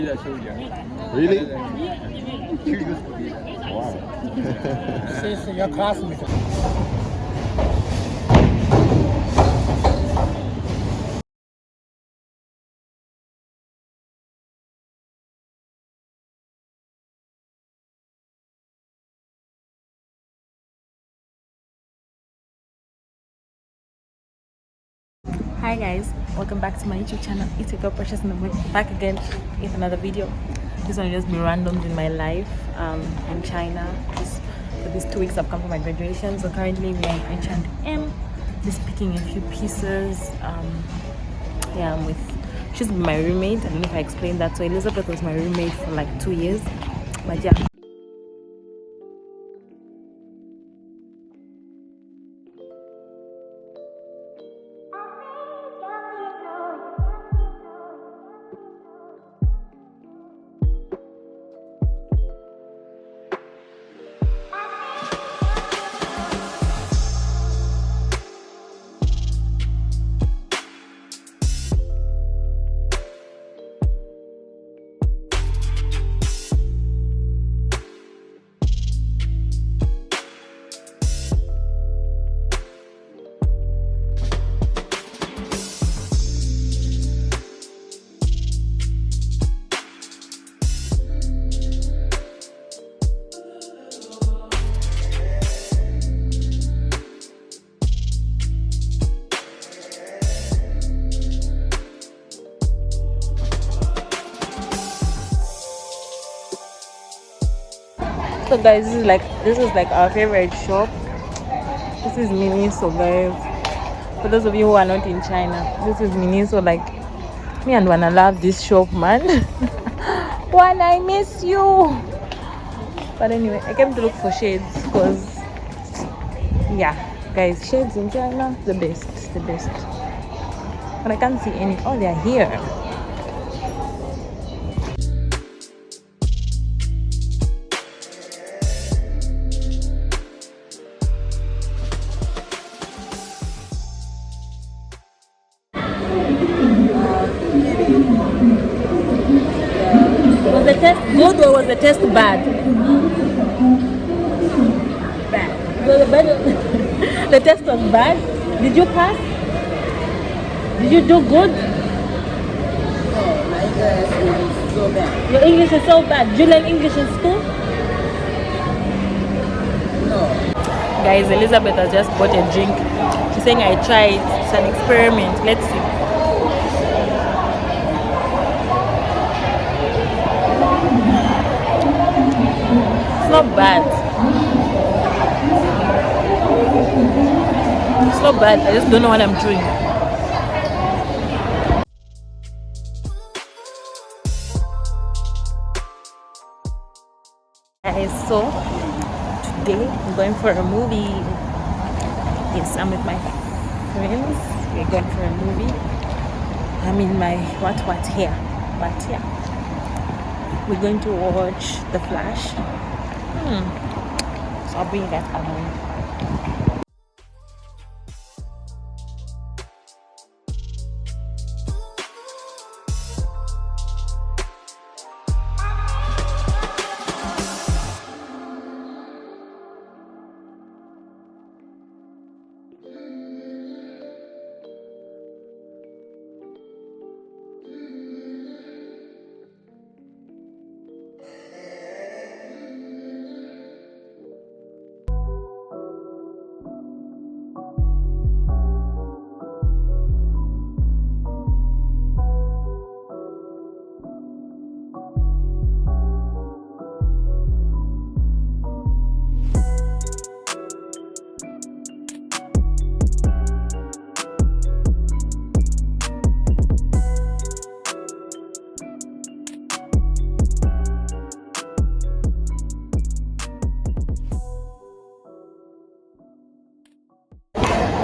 Really? She's your classmate. Hi guys, welcome back to my YouTube channel. It's your girl Precious and I'm back again with another video. This one will just be randoms in my life in China. For these 2 weeks I've come for my graduation, so currently we are in H&M, just picking a few pieces. Yeah, I'm with, she's my roommate. I don't know if I explained that. So Elizabeth was my roommate for like 2 years, but yeah. So guys, this is like our favorite shop. This is Miniso, guys. For those of you who are not in China, this is Miniso. Like, me and Wana love this shop, man. Wana, I miss you. But anyway, I came to look for shades because, yeah, guys, shades in China, the best, the best. But I can't see any. Oh, they're here. Was the test good or was the test bad? Bad. The test was bad. Did you pass? Did you do good? No, my English is so bad. Your English is so bad. Did you learn English in school? No. Guys, Elizabeth has just bought a drink. She's saying I tried. It's an experiment. Let's see. It's not bad. It's not bad. I just don't know what I'm doing. Guys, so today I'm going for a movie. Yes, I'm with my friends. We're going for a movie. I'm in my what here, but yeah, we're going to watch The Flash. So I'll bring that along.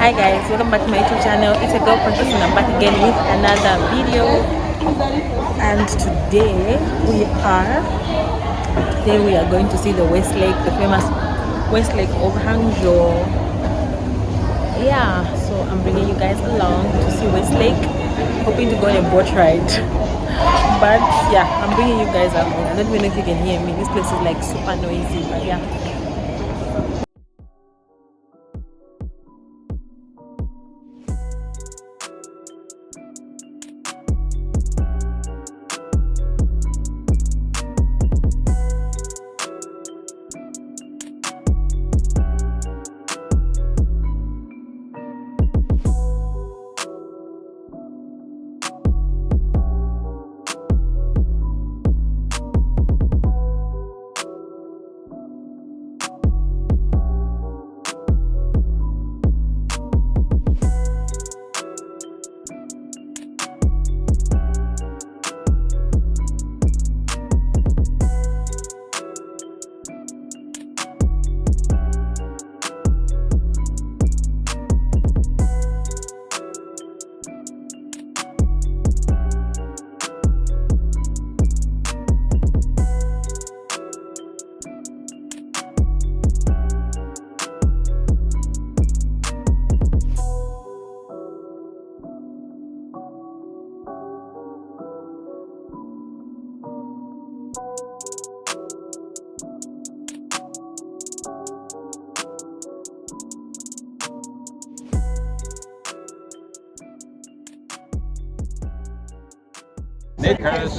Hi guys, welcome back to my YouTube channel. It's a girl Princess and I'm back again with another video. And today we are going to see the West Lake, the famous West Lake of Hangzhou. Yeah, so I'm bringing you guys along to see West Lake, hoping to go on a boat ride. but yeah, I'm bringing you guys along. I don't even know if you can hear me. This place is like super noisy, but yeah. Knickers.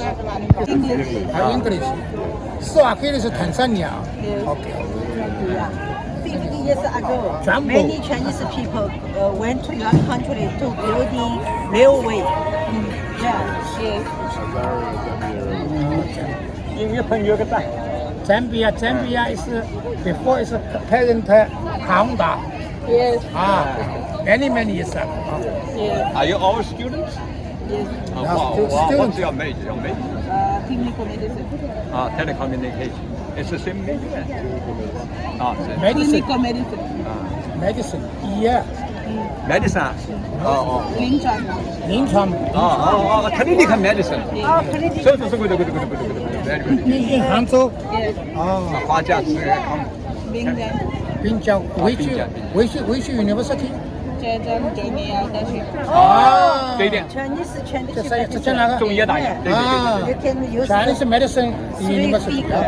English. Swahili 是 Tanzania. Okay. 50 years ago, Jumbo. many Chinese people went to your country to building railway. Yeah. Zambia is before is parent Honda. Yes. Many years ago. Yes. Are you all students? Yes. Students. What's your major? Clinical medicine. Telecommunication. It's the same major. Medicine. Clinical medicine. Medicine. Yeah. Medicine. Linchuan. Clinical medicine. Clinical. good. Very good. In Hangzhou. Yes. 华家是 Binge. Which university? 浙江中医药大学。对的 Chinese 这在哪个？中医大学，对 You can use Chinese medicine university. speaker.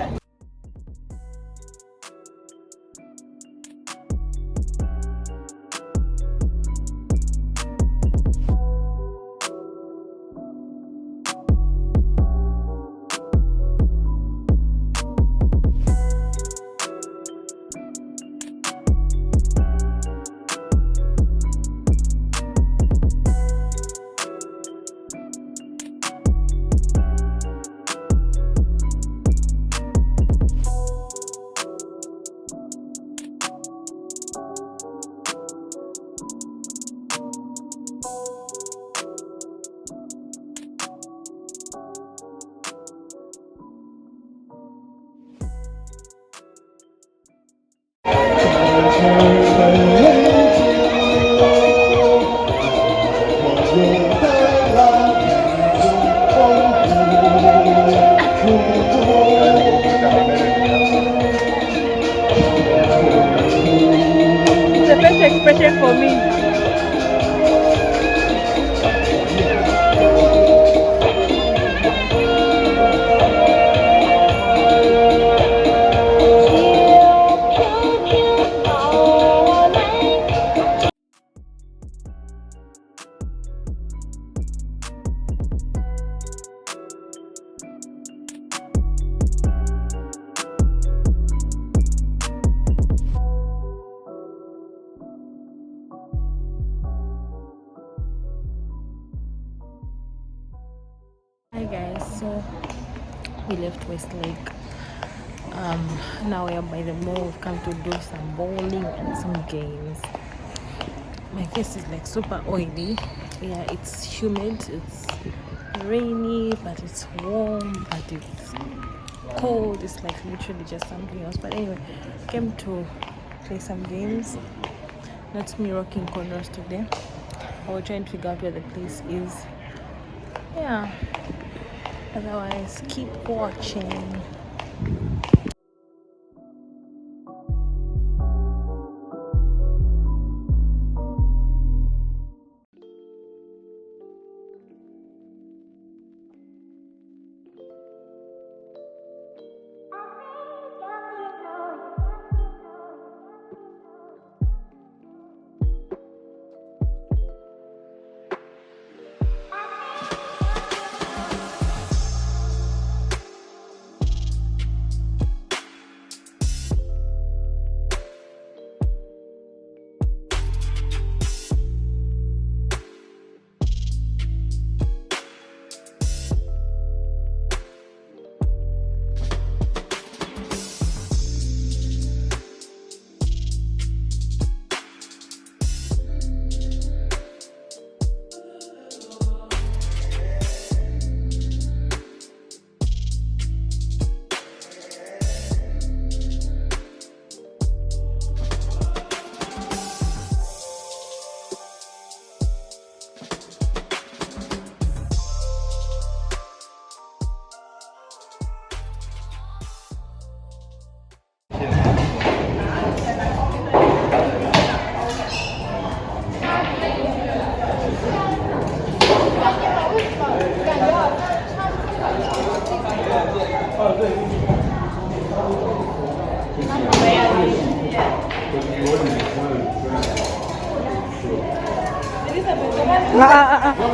It's a best expression for me. Hi guys, so we left Westlake. Now we are by the mall. We've come to do some bowling and some games. My face is like super oily. Yeah, it's humid, it's rainy, but it's warm, but it's cold. It's like literally just something else. But anyway, came to play some games. That's me rocking corners today. We're trying to figure out where the place is. Yeah. Otherwise, keep watching.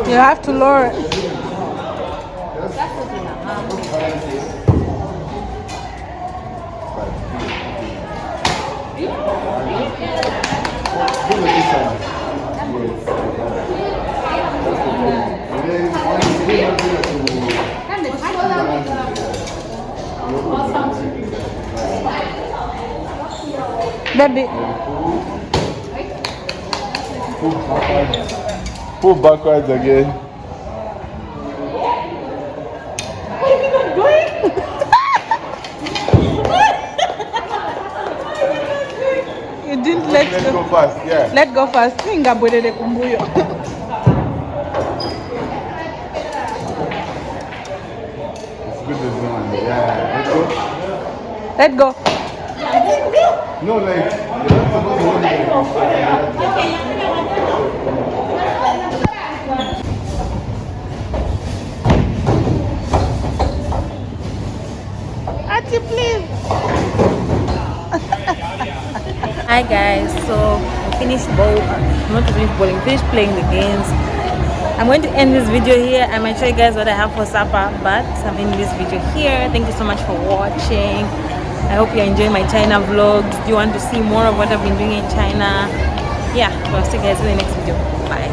You have to lower it. Baby. Pull backwards again. You didn't let Go fast, yeah. Let go fast. Singa bwelele kumbuyo. It's good as one. Yeah. Let go. No, like, you're not supposed to hold it. Auntie, please. Hi guys, so we finished not finished bowling, finished playing the games. I'm going to end this video here. I might show you guys what I have for supper, but I'm ending this video here. Thank you so much for watching. I hope you're enjoying my China vlogs. Do you want to see more of what I've been doing in China? Yeah, so I'll see you guys in the next video. Bye.